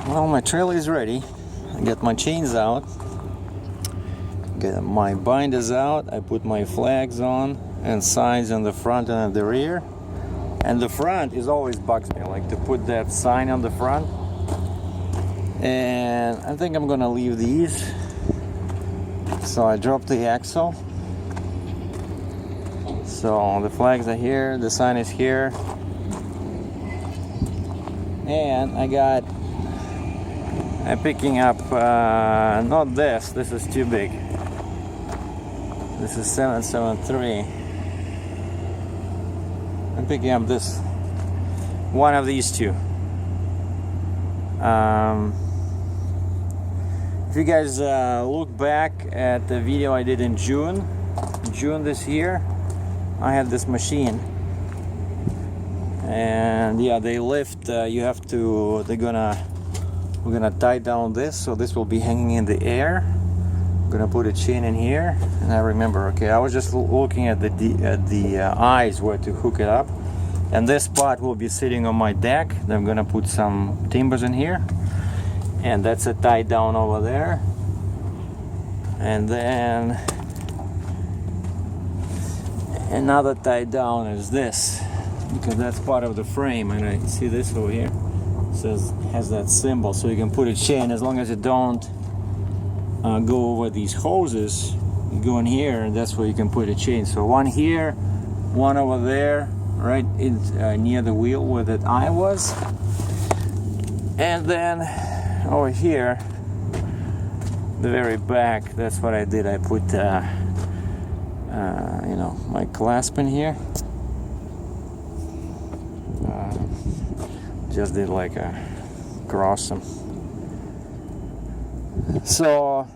Well, my trailer is ready. I get my chains out, get my binders out, I put my flags on and signs on the front and the rear. And the front is always bugs me, like to put that sign on the front. And I think I'm gonna leave these. So I dropped the axle. So the flags are here, the sign is here. And I'm picking up, not this is too big. This is 773. I'm picking up this, one of these two. If you guys look back at the video I did in June this year, I had this machine. And yeah, they lift, we're gonna tie down this, so this will be hanging in the air. I'm gonna put a chain in here, and I remember, okay, I was just looking at the eyes where to hook it up, and this spot will be sitting on my deck. Then I'm gonna put some timbers in here, and that's a tie down over there, and then another tie down is this, because that's part of the frame. And I see this over here, has that symbol, so you can put a chain as long as you don't go over these hoses. You go in here, and that's where you can put a chain. So one here, one over there, right in near the wheel where that eye was, and then over here, the very back. That's what I did. I put my clasp in here. Just did like a cross them. So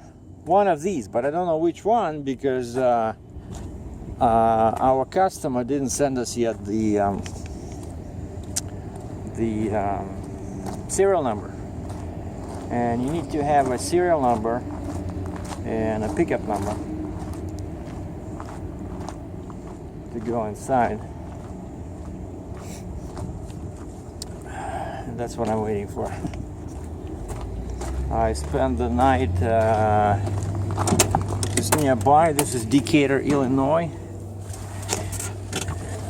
one of these, but I don't know which one, because our customer didn't send us yet the serial number, and you need to have a serial number and a pickup number to go inside. And that's what I'm waiting for. I spent the night just nearby. This is Decatur, Illinois.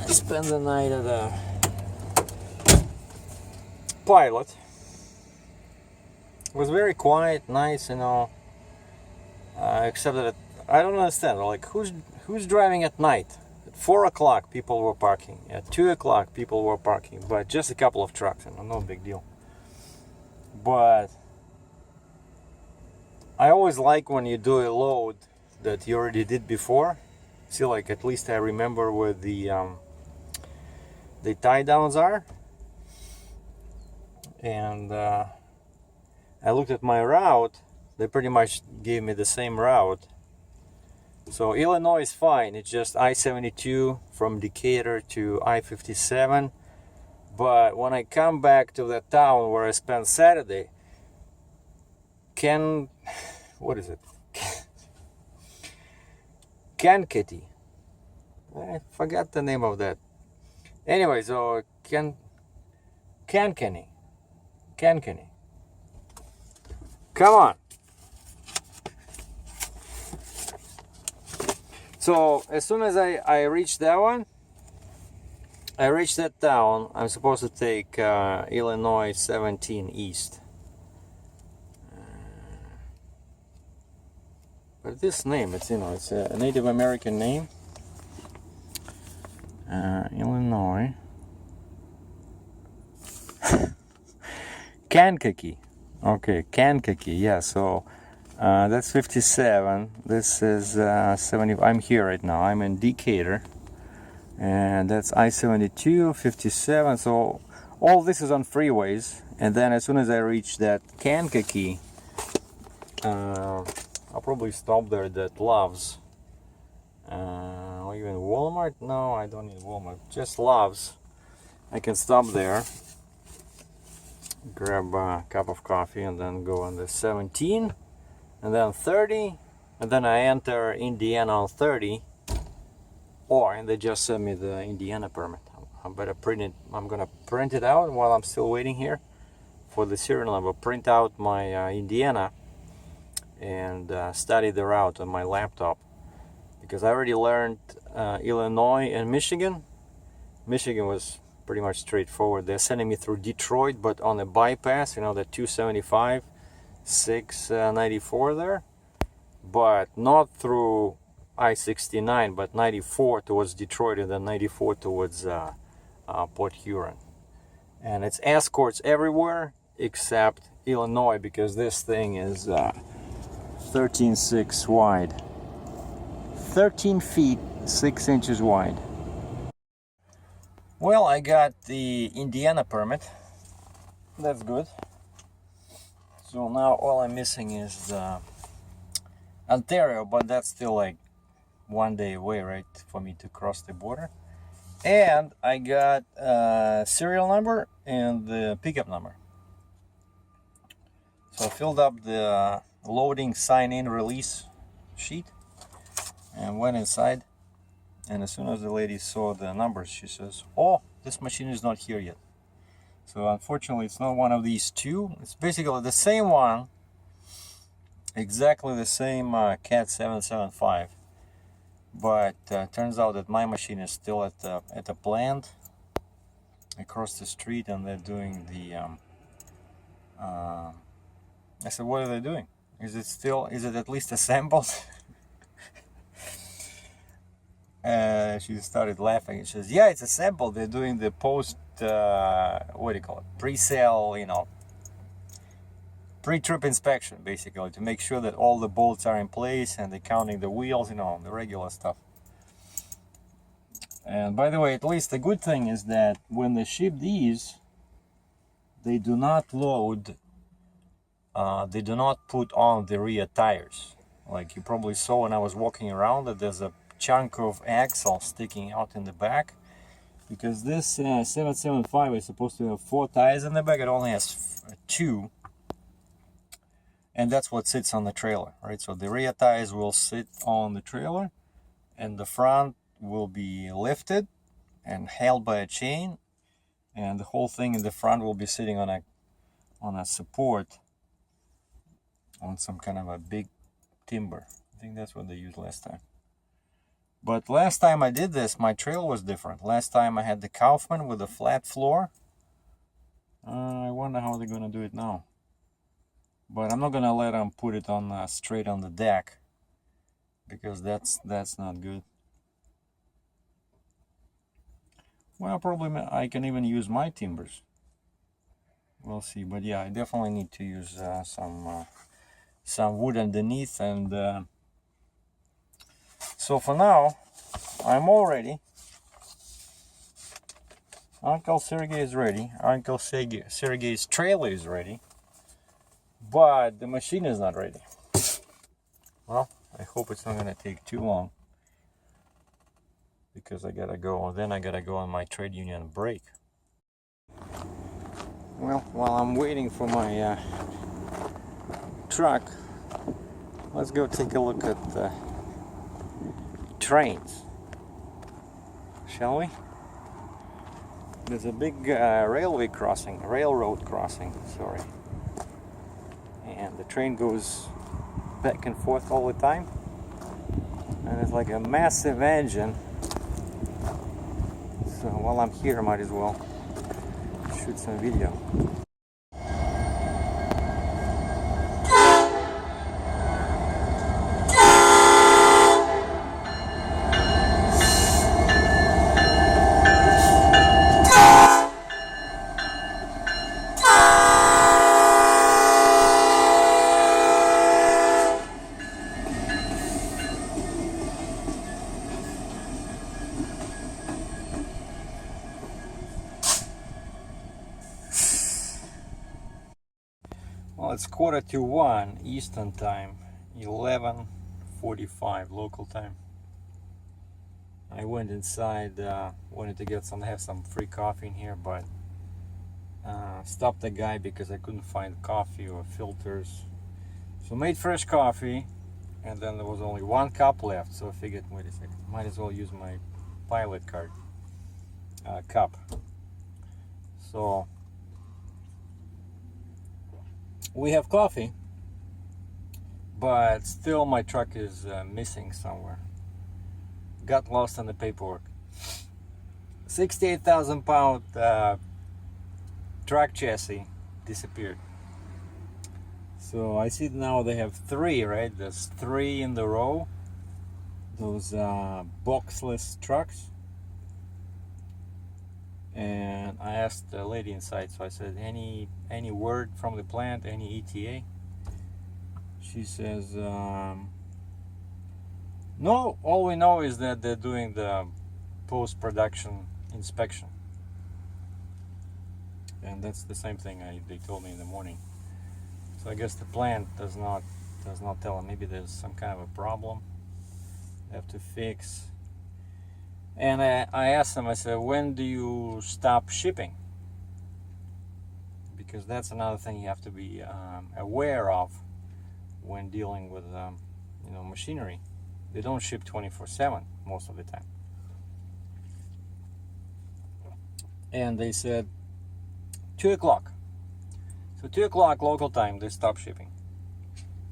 I spent the night at a Pilot. It was very quiet, nice, except that I don't understand, like, who's driving at night? At 4 o'clock people were parking, at 2 o'clock people were parking, but just a couple of trucks, no big deal. But I always like when you do a load that you already did before. See, like, at least I remember where the tie downs are. And I looked at my route. They pretty much gave me the same route. So Illinois is fine. It's just I-72 from Decatur to I-57. But when I come back to that town where I spent Saturday, Kankakee. I forgot the name of that. Anyway, so Kankakee. Come on. So as soon as I reach that one, I reach that town, I'm supposed to take Illinois 17 East. But this name, it's it's a Native American name. Illinois. Kankakee. Okay, Kankakee. Yeah, so that's 57. This is 70. I'm here right now. I'm in Decatur. And that's I-72, 57. So all this is on freeways. And then as soon as I reach that Kankakee, I'll probably stop there at Love's. Or even Walmart? No, I don't need Walmart. Just Love's. I can stop there, grab a cup of coffee, and then go on the 17, and then 30, and then I enter Indiana on 30. And they just sent me the Indiana permit. I better print it. I'm gonna print it out while I'm still waiting here for the serial number, print out my Indiana and study the route on my laptop, because I already learned Illinois and Michigan. Michigan was pretty much straightforward. They're sending me through Detroit, but on a bypass, you know, the 275, 694 there, but not through I-69, but 94 towards Detroit and then 94 towards Port Huron. And it's escorts everywhere except Illinois, because this thing is 13.6 wide. 13 feet 6 inches wide. Well, I got the Indiana permit. That's good. So now all I'm missing is Ontario, but that's still like 1 day away, right, for me to cross the border. And I got serial number and the pickup number. So I filled up the loading sign-in release sheet and went inside. And as soon as the lady saw the numbers, she says, "Oh, this machine is not here yet." So unfortunately, it's not one of these two. It's basically the same one, exactly the same CAT 775. But turns out that my machine is still at a plant across the street, and they're doing the. I said, "What are they doing? Is it at least assembled?" She started laughing. She says, "Yeah, it's assembled. They're doing the post, what do you call it? Pre-sale, you know, pre-trip inspection, basically, to make sure that all the bolts are in place and they're counting the wheels, you know, the regular stuff." And by the way, at least the good thing is that when they ship these, they do not load, they do not put on the rear tires. Like you probably saw when I was walking around, that there's a chunk of axle sticking out in the back, because this 775 is supposed to have 4 tires in the back. It only has 2, and that's what sits on the trailer, right? So the rear tires will sit on the trailer, and the front will be lifted and held by a chain, and the whole thing in the front will be sitting on a support on some kind of a big timber. I think that's what they used last time. But last time I did this, my trail was different. Last time I had the Kaufman with a flat floor. I wonder how they're gonna do it now. But I'm not gonna let them put it on straight on the deck, because that's not good. Well, probably I can even use my timbers. We'll see. But yeah, I definitely need to use some wood underneath. And so for now, I'm all ready. Uncle Sergei is ready. Uncle Sergei's trailer is ready. But the machine is not ready. Well, I hope it's not going to take too long, because I gotta go. Then I gotta go on my trade union break. Well, while I'm waiting for my truck, let's go take a look at the trains, shall we? There's a big railroad crossing, sorry, and the train goes back and forth all the time, and it's like a massive engine. So while I'm here, I might as well shoot some video. Well, it's 1:45 Eastern time, 11:45 local time. I went inside, wanted to have some free coffee in here, but stopped the guy because I couldn't find coffee or filters. So made fresh coffee, and then there was only 1 cup left, so I figured, wait a second, might as well use my pilot card cup. So we have coffee, but still my truck is missing somewhere. Got lost in the paperwork. 68,000 pound truck chassis disappeared. So I see now they have three, right? There's three in the row, those boxless trucks. And I asked the lady inside, so I said, any word from the plant, any ETA? She says, no, all we know is that they're doing the post-production inspection. And that's the same thing they told me in the morning. So I guess the plant does not tell them. Maybe there's some kind of a problem they have to fix. And I asked them, I said, when do you stop shipping? Because that's another thing you have to be aware of when dealing with machinery. They don't ship 24/7 most of the time. And they said 2 o'clock. So 2 o'clock local time, they stop shipping.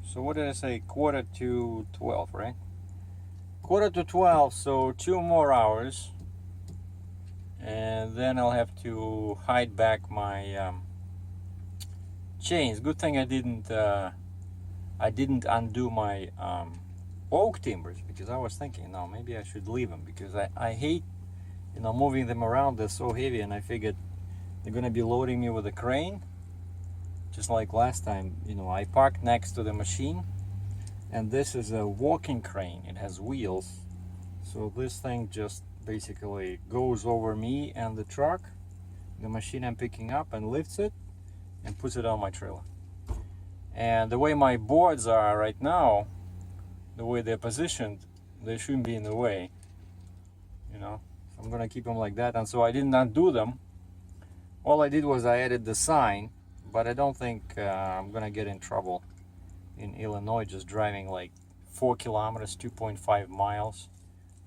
So what did I say? 11:45, right? 11:45, so 2 more hours. And then I'll have to hide back my chains. Good thing I didn't undo my oak timbers, because I was thinking, no, maybe I should leave them, because I hate moving them around. They're so heavy, and I figured they're gonna be loading me with a crane, just like last time. I parked next to the machine, and this is a walking crane. It has wheels, so this thing just basically goes over me and the truck, the machine I'm picking up, and lifts it and puts it on my trailer. And the way my boards are right now, the way they're positioned, they shouldn't be in the way, so I'm gonna keep them like that. And so I did not undo them. All I did was I added the sign, but I don't think I'm gonna get in trouble in Illinois just driving like 4 kilometers, 2.5 miles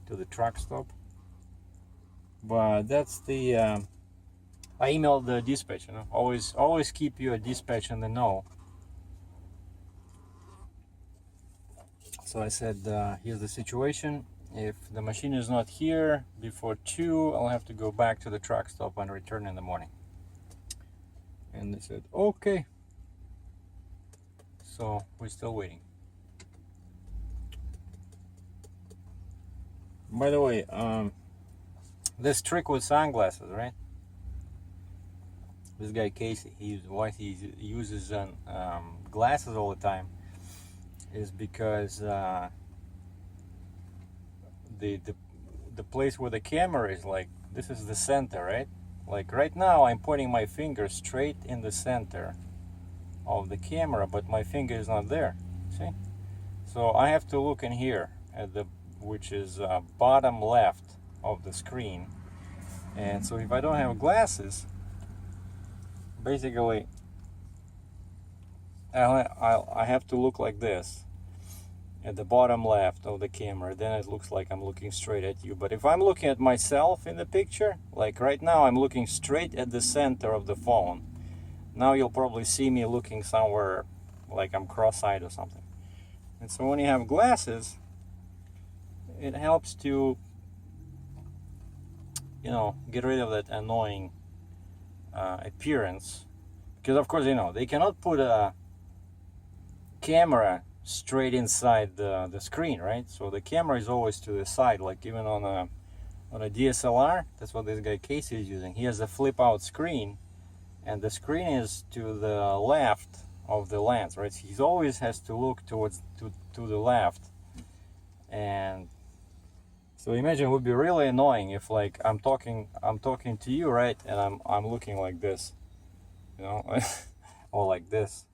to the truck stop. But that's the I emailed the dispatch. Always keep your dispatch in the know. So I said, here's the situation. If the machine is not here before 2, I'll have to go back to the truck stop and return in the morning. And they said, okay. So we're still waiting. By the way, this trick with sunglasses, right? This guy Casey, he uses glasses all the time, is because the place where the camera is, like, this is the center, right? Like right now I'm pointing my finger straight in the center of the camera, but my finger is not there, see? So I have to look in here at which is bottom left of the screen. And so if I don't have glasses, basically I have to look like this at the bottom left of the camera. Then it looks like I'm looking straight at you. But if I'm looking at myself in the picture, like right now I'm looking straight at the center of the phone. Now you'll probably see me looking somewhere like I'm cross-eyed or something. And so when you have glasses, it helps to get rid of that annoying appearance. Because of course, they cannot put a camera straight inside the screen, right? So the camera is always to the side, like even on a DSLR. That's what this guy Casey is using. He has a flip out screen, and the screen is to the left of the lens, right? So he always has to look to the left. And so imagine it would be really annoying if, like, I'm talking to you, right, and I'm looking like this, or like this.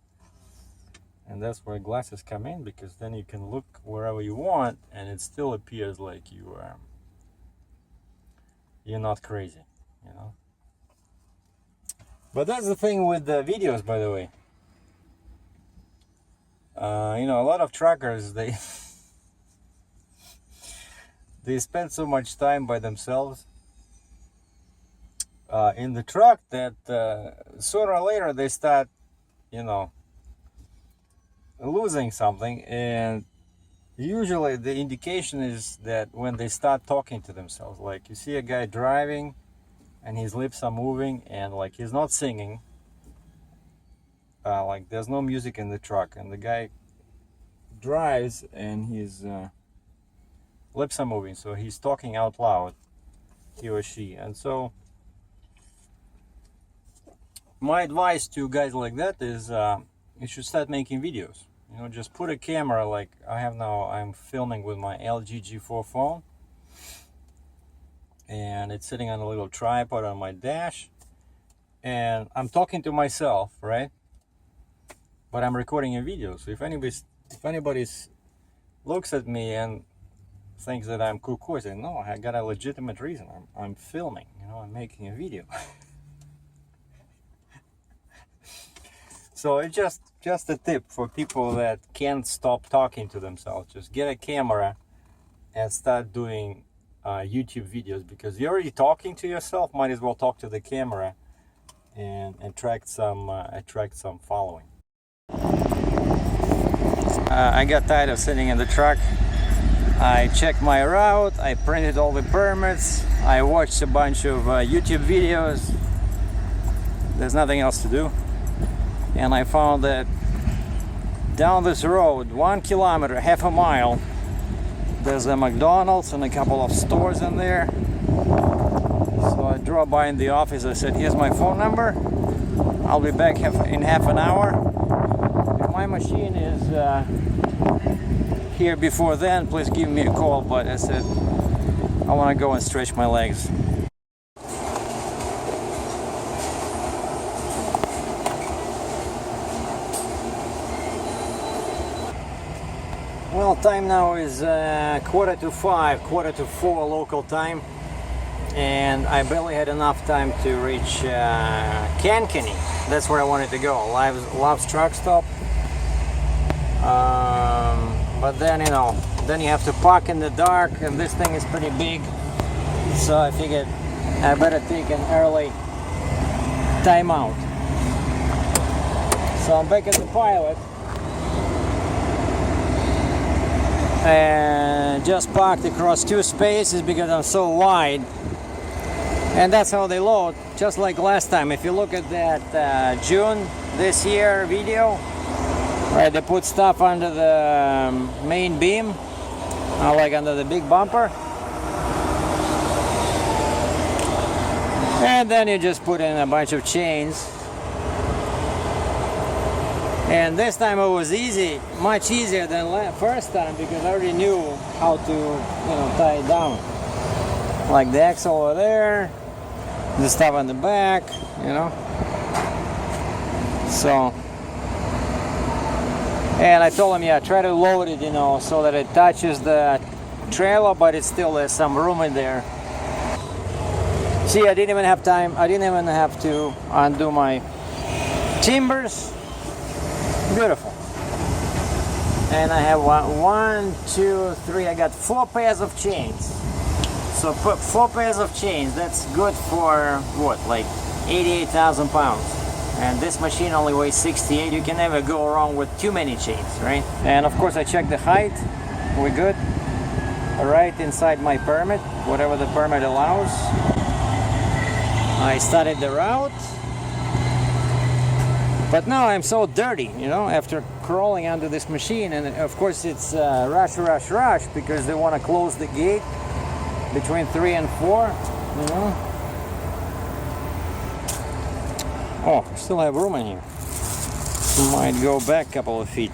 And that's where glasses come in, because then you can look wherever you want, and it still appears like you're not crazy, But that's the thing with the videos, by the way. A lot of truckers, they spend so much time by themselves in the truck that sooner or later they start, losing something, and usually the indication is that when they start talking to themselves, like you see a guy driving and his lips are moving and like he's not singing, like there's no music in the truck, and the guy drives and his lips are moving, so he's talking out loud, he or she. And so my advice to guys like that is you should start making videos. You know, just put a camera, like I have now. I'm filming with my LG G4 phone, and it's sitting on a little tripod on my dash, and I'm talking to myself, right? But I'm recording a video. So if anybody looks at me and thinks that I'm cuckoo, I say, no, I got a legitimate reason. I'm filming. You know, I'm making a video. So it's just a tip for people that can't stop talking to themselves. Just get a camera and start doing YouTube videos, because you're already talking to yourself. Might as well talk to the camera and attract some following. I got tired of sitting in the truck. I checked my route. I printed all the permits. I watched a bunch of YouTube videos. There's nothing else to do. And I found that down this road, 1 kilometer, half a mile, there's a McDonald's and a couple of stores in there. So I drove by in the office. I said, here's my phone number. I'll be back in half an hour. If my machine is here before then, please give me a call. But I said, I want to go and stretch my legs. Well, time now is 4:45, 4:45 local time, and I barely had enough time to reach Kankakee. That's where I wanted to go, Love's truck stop. But then, you know, then you have to park in the dark, and this thing is pretty big, so I figured I better take an early timeout. So I'm back at the Pilot. And just parked across 2 spaces because I'm so wide, and that's how they load, just like last time. If you look at that June this year video, right, they put stuff under the main beam, like under the big bumper, and then you just put in a bunch of chains. And this time it was easy, much easier than first time, because I already knew how to, you know, tie it down. Like the axle over there, the stuff on the back, you know. So, and I told him, yeah, try to load it, you know, so that it touches the trailer, but it still has some room in there. See, I didn't even have time. I didn't even have to undo my timbers. Beautiful. And I have one, two, three. I got 4 pairs of chains. So put 4 pairs of chains. That's good for what, like 88,000 pounds. And this machine only weighs 68. You can never go wrong with too many chains, right? And of course I checked the height. We're good. Right inside my permit, whatever the permit allows. I started the route. But now I'm so dirty, you know, after crawling under this machine. And of course it's rush, because they want to close the gate between 3 and 4, you know. Oh, still have room in here. Might go back a couple of feet.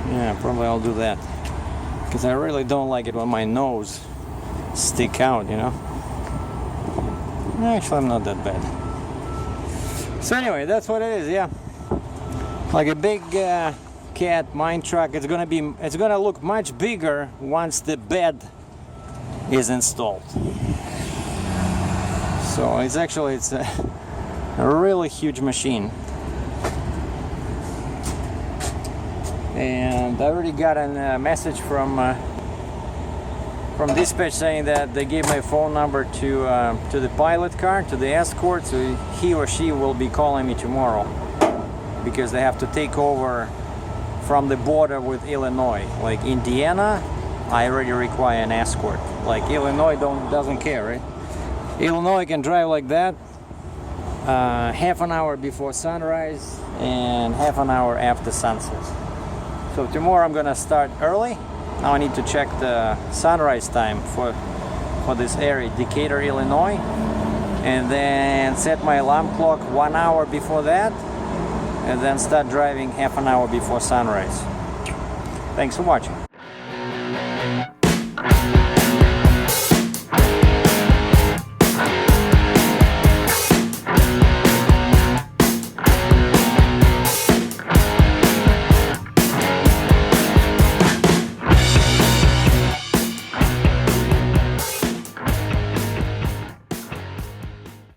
Yeah, probably I'll do that, because I really don't like it when my nose stick out, you know. Actually, I'm not that bad. So anyway, that's what it is. Yeah, like a big cat mine truck. It's gonna look much bigger once the bed is installed. So it's a really huge machine. And I already got a message from dispatch saying that they gave my phone number to the pilot car, to the escort, so he or she will be calling me tomorrow. because they have to take over from the border with Illinois. Like Indiana, I already require an escort. Like Illinois doesn't care, right? Illinois can drive like that, half an hour before sunrise and half an hour after sunset. So tomorrow I'm gonna start early. Now I need to check the sunrise time for this area, Decatur, Illinois, and then set my alarm clock 1 hour before that, and then start driving half an hour before sunrise. Thanks for watching.